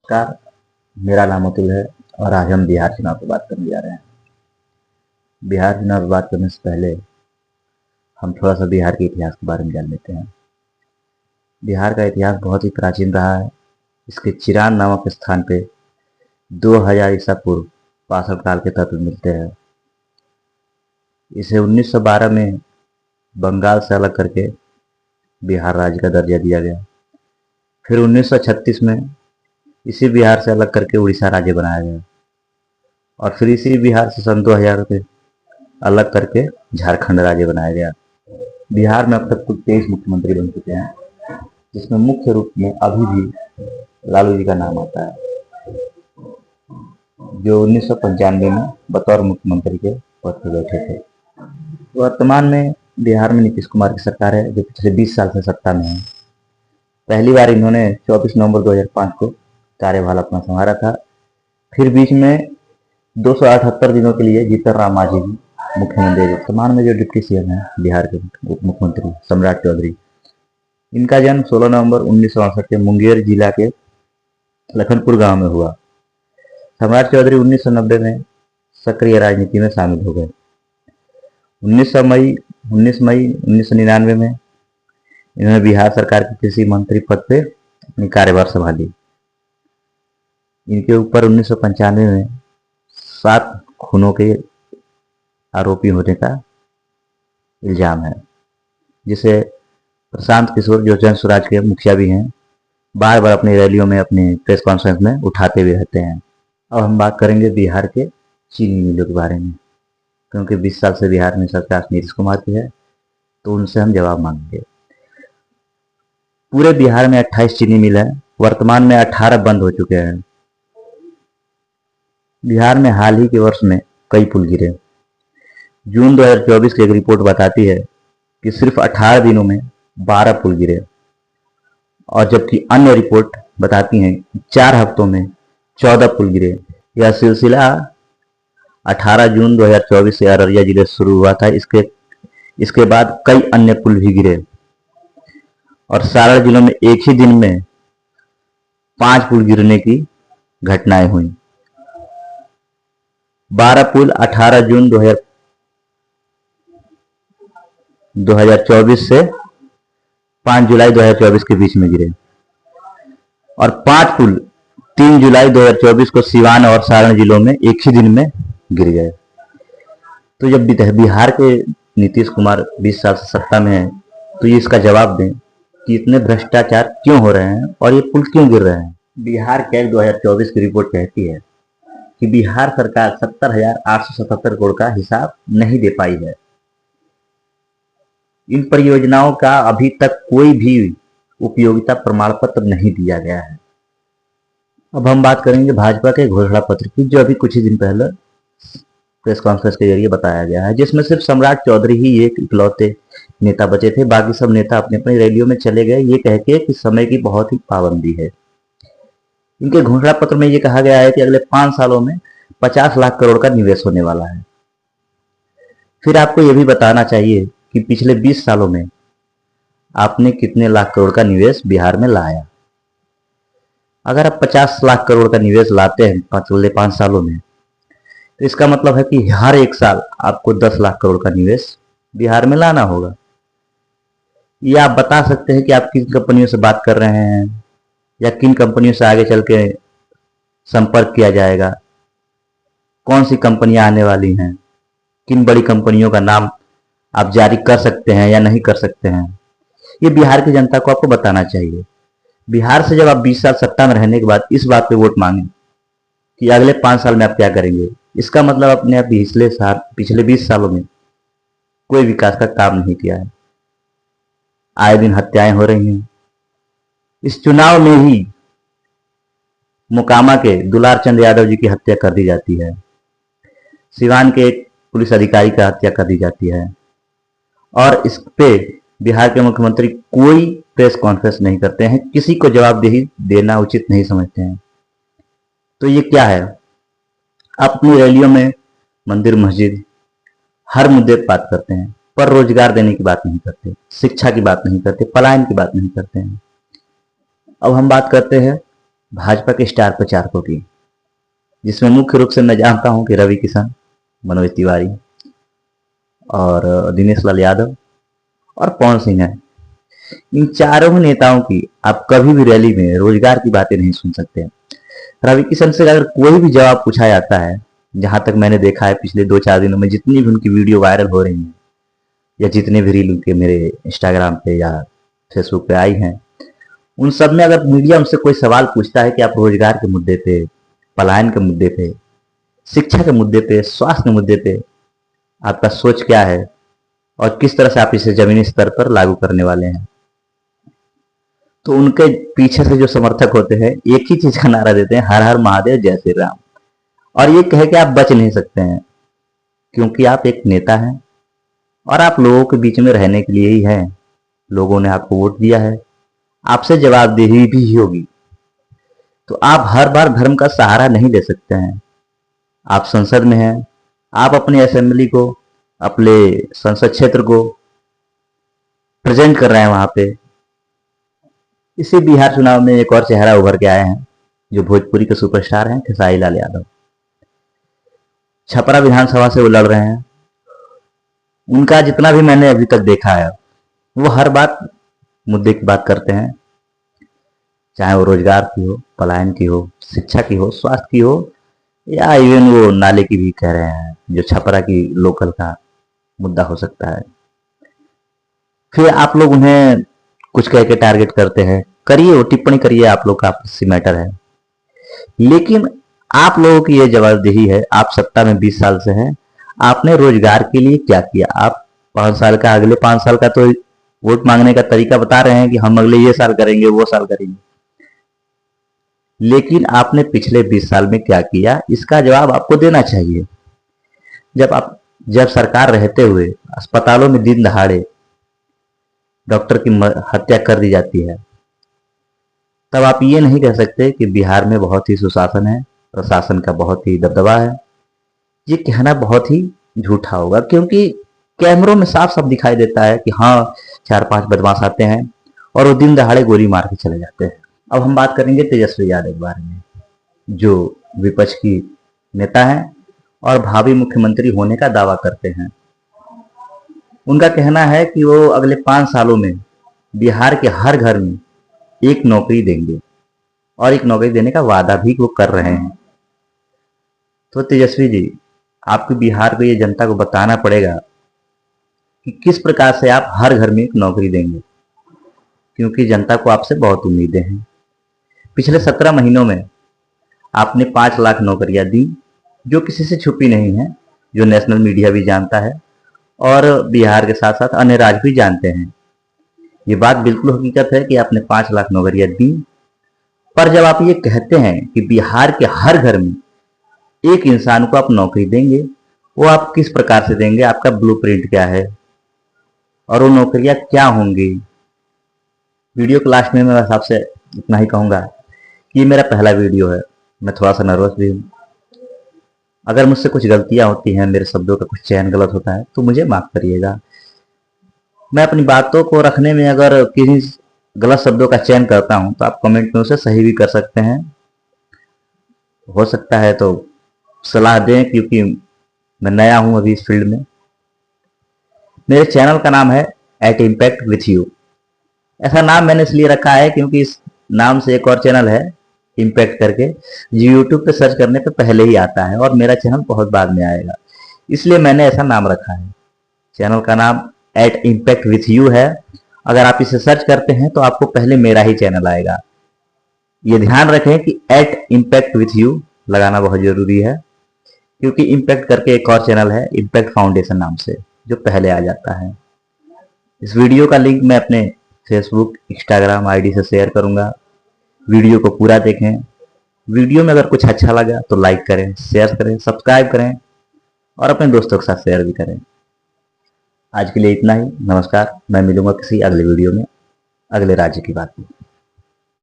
नमस्कार, मेरा नाम अतुल है और आज हम बिहार चुनाव पर बात करने जा रहे हैं। बिहार चुनाव पर बात करने से पहले हम थोड़ा सा बिहार के इतिहास के बारे में जान लेते हैं। बिहार का इतिहास बहुत ही प्राचीन रहा है। इसके चिरान नामक स्थान पे 2000 ईसा पूर्व पाषाण काल के तत्व मिलते हैं। इसे 1912 में बंगाल से अलग करके बिहार राज्य का दर्जा दिया गया। फिर 1936 में इसी बिहार से अलग करके उड़ीसा राज्य बनाया गया और फिर इसी बिहार से सन 2000 में अलग करके झारखंड राज्य बनाया गया। बिहार में अब तक कुल 23 मुख्यमंत्री बन चुके हैं, जिसमें मुख्य रूप में अभी भी लालू जी का नाम आता है, जो 1995 में बतौर मुख्यमंत्री के पद पर बैठे थे। वर्तमान में बिहार में नीतीश कुमार की सरकार है, जो पिछले 20 साल से सत्ता में है। पहली बार इन्होंने 24 नवंबर 2005 को कार्यभार अपना संभाला था। फिर बीच में 278 दिनों के लिए जीतन राम मांझी जी मुख्यमंत्री। वर्तमान में जो डिप्टी सीएम है बिहार के उप मुख्यमंत्री सम्राट चौधरी, इनका जन्म 16 नवंबर 1968 के मुंगेर जिला के लखनपुर गांव में हुआ। सम्राट चौधरी 1990 में सक्रिय राजनीति में शामिल हो गए। 19 मई 1999 में इन्होंने बिहार सरकार के कृषि मंत्री पद पे अपनी कार्यभार संभाली। इनके ऊपर 1995 में 7 खूनों के आरोपी होने का इल्जाम है, जिसे प्रशांत किशोर, जो जन स्वराज के मुखिया भी हैं, बार बार अपनी रैलियों में, अपने प्रेस कॉन्फ्रेंस में उठाते हुए रहते हैं। अब हम बात करेंगे बिहार के चीनी मिलों के बारे में, क्योंकि 20 साल से बिहार में सरकार नीतीश कुमार की है, तो उनसे हम जवाब मांगेंगे। पूरे बिहार में 28 चीनी मिल है। वर्तमान में 18 बंद हो चुके हैं। बिहार में हाल ही के वर्ष में कई पुल गिरे। जून 2024 की एक रिपोर्ट बताती है कि सिर्फ 18 दिनों में 12 पुल गिरे, और जबकि अन्य रिपोर्ट बताती हैं कि 4 हफ्तों में 14 पुल गिरे। यह सिलसिला 18 जून 2024 से अररिया जिले से शुरू हुआ था। इसके बाद कई अन्य पुल भी गिरे और सारण जिलों में एक ही दिन में 5 पुल गिरने की घटनाएं हुई। 12 पुल 18 जून 2024 से 5 जुलाई 2024 के बीच में गिरे, और 5 पुल 3 जुलाई 2024 को सिवान और सारण जिलों में एक ही दिन में गिर गए। तो जब बिहार के नीतीश कुमार 20 साल से सत्ता में है, तो ये इसका जवाब दें कि इतने भ्रष्टाचार क्यों हो रहे हैं और ये पुल क्यों गिर रहे हैं। बिहार कैग 2024 की रिपोर्ट कहती है कि बिहार सरकार 70,877 करोड़ का हिसाब नहीं दे पाई है। इन परियोजनाओं का अभी तक कोई भी उपयोगिता प्रमाण पत्र नहीं दिया गया है। अब हम बात करेंगे भाजपा के घोषणा पत्र की, जो अभी कुछ ही दिन पहले प्रेस कॉन्फ्रेंस के जरिए बताया गया है, जिसमें सिर्फ सम्राट चौधरी ही एक इकलौते नेता बचे थे। बाकी सब नेता अपनी अपनी रैलियों में चले गए, ये कह के कि समय की बहुत ही पाबंदी है। इनके घोषणा पत्र में ये कहा गया है कि अगले 5 सालों में 50 लाख करोड़ का निवेश होने वाला है। फिर आपको यह भी बताना चाहिए कि पिछले 20 सालों में आपने कितने लाख करोड़ का निवेश बिहार में लाया। अगर आप 50 लाख करोड़ का निवेश लाते हैं अगले 5 सालों में, तो इसका मतलब है कि हर एक साल आपको 10 लाख करोड़ का निवेश बिहार में लाना होगा। ये आप बता सकते हैं कि आप किन कंपनियों से बात कर रहे हैं या किन कंपनियों से आगे चल के संपर्क किया जाएगा, कौन सी कंपनियां आने वाली हैं, किन बड़ी कंपनियों का नाम आप जारी कर सकते हैं या नहीं कर सकते हैं। ये बिहार की जनता को आपको बताना चाहिए। बिहार से जब आप 20 साल सत्ता में रहने के बाद इस बात पे वोट मांगे कि अगले 5 साल में आप क्या करेंगे, इसका मतलब अपने आप पिछले 20 सालों में कोई विकास का काम नहीं किया है। आए दिन हत्याएं हो रही हैं। इस चुनाव में ही मोकामा के दुलार चंद यादव जी की हत्या कर दी जाती है। सिवान के एक पुलिस अधिकारी का हत्या कर दी जाती है, और इस पे बिहार के मुख्यमंत्री कोई प्रेस कॉन्फ्रेंस नहीं करते हैं, किसी को जवाबदेही देना उचित नहीं समझते हैं। तो ये क्या है? आप अपनी रैलियों में मंदिर मस्जिद हर मुद्दे पर बात करते हैं, पर रोजगार देने की बात नहीं करते, शिक्षा की बात नहीं करते, पलायन की बात नहीं करते हैं। अब हम बात करते हैं भाजपा के स्टार प्रचारकों की, जिसमें मुख्य रूप से मैं जानता हूं कि रवि किशन, मनोज तिवारी और दिनेश लाल यादव और पवन सिंह है। इन चारों ही नेताओं की आप कभी भी रैली में रोजगार की बातें नहीं सुन सकते। रवि किशन से अगर कोई भी जवाब पूछा जाता है, जहां तक मैंने देखा है पिछले 2-4 दिनों में जितनी भी उनकी वीडियो वायरल हो रही है या जितने भी रील उनके मेरे इंस्टाग्राम पे या फेसबुक पे आई हैं, उन सब में अगर मीडिया उनसे कोई सवाल पूछता है कि आप रोजगार के मुद्दे पे, पलायन के मुद्दे पे, शिक्षा के मुद्दे पे, स्वास्थ्य के मुद्दे पे आपका सोच क्या है और किस तरह से आप इसे जमीनी स्तर पर लागू करने वाले हैं, तो उनके पीछे से जो समर्थक होते हैं एक ही चीज का नारा देते हैं, हर हर महादेव जय श्री राम। और ये कह के आप बच नहीं सकते हैं, क्योंकि आप एक नेता हैं और आप लोगों के बीच में रहने के लिए ही हैं। लोगों ने आपको वोट दिया है, आपसे जवाबदेही भी होगी। तो आप हर बार धर्म का सहारा नहीं ले सकते हैं। आप संसद में हैं, आप अपनी असेंबली को, अपने संसद क्षेत्र को प्रेजेंट कर रहे हैं वहां पे। इसी बिहार चुनाव में एक और चेहरा उभर के आए हैं, जो भोजपुरी के सुपरस्टार हैं, खेसारी लाल यादव। छपरा विधानसभा से वो लड़ रहे हैं। उनका जितना भी मैंने अभी तक देखा है, वो हर बात मुद्दे की बात करते हैं, चाहे वो रोजगार की हो, पलायन की हो, शिक्षा की हो, स्वास्थ्य की हो, या इवन वो नाले की भी कह रहे हैं, जो छपरा की लोकल का मुद्दा हो सकता है। फिर आप लोग उन्हें कुछ कह के टारगेट करते हैं, करिए, वो टिप्पणी करिए, आप लोग का आपसी मैटर है। लेकिन आप लोगों की ये जवाबदेही है, आप सत्ता में 20 साल से हैं, आपने रोजगार के लिए क्या किया? आप 5 साल का, अगले 5 साल का तो वोट मांगने का तरीका बता रहे हैं कि हम अगले ये साल करेंगे, वो साल करेंगे, लेकिन आपने पिछले 20 साल में क्या किया, इसका जवाब आपको देना चाहिए। जब सरकार रहते हुए अस्पतालों में दिन दहाड़े डॉक्टर की हत्या कर दी जाती है, तब आप ये नहीं कह सकते कि बिहार में बहुत ही सुशासन है, प्रशासन का बहुत ही दबदबा है। ये कहना बहुत ही झूठा होगा, क्योंकि कैमरों में साफ साफ दिखाई देता है कि हाँ, 4-5 बदमाश आते हैं और वो दिन दहाड़े गोली मार के चले जाते हैं। अब हम बात करेंगे तेजस्वी यादव के बारे में, जो विपक्ष की नेता हैं और भावी मुख्यमंत्री होने का दावा करते हैं। उनका कहना है कि वो अगले 5 सालों में बिहार के हर घर में एक नौकरी देंगे और एक नौकरी देने का वादा भी वो कर रहे हैं। तो तेजस्वी जी, आपको बिहार को ये जनता को बताना पड़ेगा कि किस प्रकार से आप हर घर में एक नौकरी देंगे, क्योंकि जनता को आपसे बहुत उम्मीदें हैं। पिछले 17 महीनों में आपने 5 लाख नौकरियां दी, जो किसी से छुपी नहीं है, जो नेशनल मीडिया भी जानता है और बिहार के साथ साथ अन्य राज्य भी जानते हैं। ये बात बिल्कुल हकीकत है कि आपने 5 लाख नौकरियां दी। पर जब आप ये कहते हैं कि बिहार के हर घर में एक इंसान को आप नौकरी देंगे, वो आप किस प्रकार से देंगे, आपका ब्लूप्रिंट क्या है और वो नौकरियां क्या होंगी? वीडियो के लास्ट में मैं बस आपसे इतना ही कहूंगा कि ये मेरा पहला वीडियो है, मैं थोड़ा सा नर्वस भी हूँ। अगर मुझसे कुछ गलतियां होती हैं, मेरे शब्दों का कुछ चयन गलत होता है, तो मुझे माफ करिएगा। मैं अपनी बातों को रखने में अगर किसी गलत शब्दों का चयन करता हूं, तो आप कमेंट में उसे सही भी कर सकते हैं। हो सकता है तो सलाह दें, क्योंकि मैं नया हूं अभी इस फील्ड में। मेरे चैनल का नाम है एट इम्पैक्ट विथ यू। ऐसा नाम मैंने इसलिए रखा है क्योंकि इस नाम से एक और चैनल है इम्पैक्ट करके, जो यूट्यूब पे सर्च करने पे पहले ही आता है और मेरा चैनल बहुत बाद में आएगा, इसलिए मैंने ऐसा नाम रखा है। चैनल का नाम एट इम्पैक्ट विथ यू है। अगर आप इसे सर्च करते हैं तो आपको पहले मेरा ही चैनल आएगा। ये ध्यान रखें कि एट इम्पैक्ट विथ यू लगाना बहुत जरूरी है, क्योंकि इम्पैक्ट करके एक और चैनल है इम्पैक्ट फाउंडेशन नाम से, जो पहले आ जाता है। इस वीडियो का लिंक मैं अपने फेसबुक, इंस्टाग्राम आईडी से शेयर करूंगा। वीडियो को पूरा देखें। वीडियो में अगर कुछ अच्छा लगा तो लाइक करें, शेयर करें, सब्सक्राइब करें और अपने दोस्तों के साथ शेयर भी करें। आज के लिए इतना ही। नमस्कार। मैं मिलूंगा किसी अगले वीडियो में अगले राज्य की बात में।